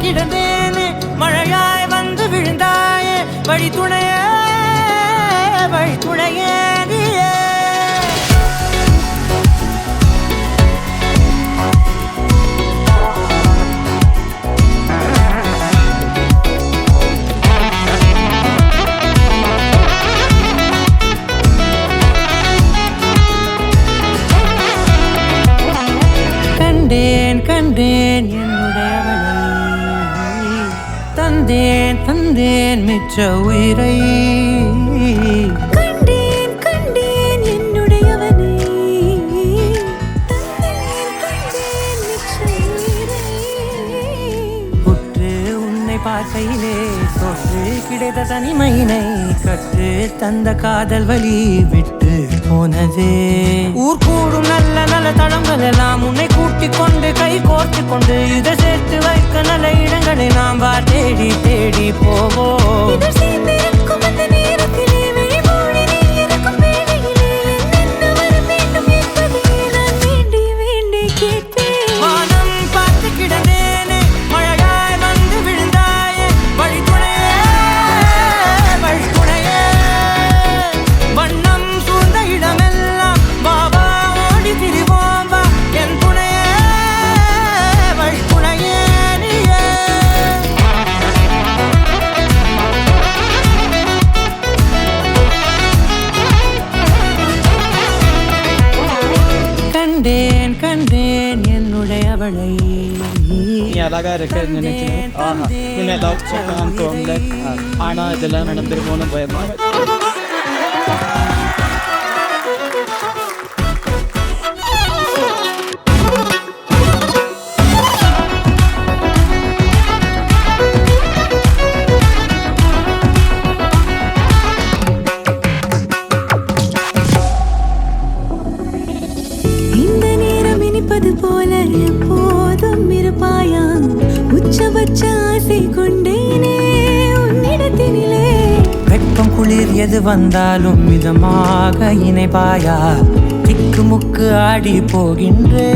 கிடந்தேனே மழையாய் வந்து விழுந்தாயே வழி துணையே நீயே கண்டேன் என்னுடையவளை தந்தேன் மிச்ச உயிரை கண்டேன் என்னுடையவனை தந்தேன் மிச்ச உயிரை உற்று உன்னை பார்க்கையிலே தொற்று கிடைத்த தனிமையினை கற்று தந்த காதல் வழி விட்டு போனதே ஊர் கூடும் நல்ல நல்ல தளங்கள் எல்லாம் உன்னை கூட்டிக் கொண்டு கை கோர்த்து கொண்டு இதை சேர்த்து வைக்க நல்ல இடங்களை நாம் வா தேடி தேடி போவோம் கண்டேன் என்னுடையவளை நீ அழகா இருக்க நினைக்கிறேன் உன்னை லவ் பண்ணான்னு தோணல ஆனா இதெல்லாம் நடந்துருமோன்னு பயமா போல எப்போதும் இருப்பாயா உச்சபட்ச ஆசை கொண்டேனே உன்னிடத்தினிலே வெப்பம் குளிர் எது வந்தாலும் மிதமாக இணைப்பாயா திக்கு முக்கு ஆடி போகின்றே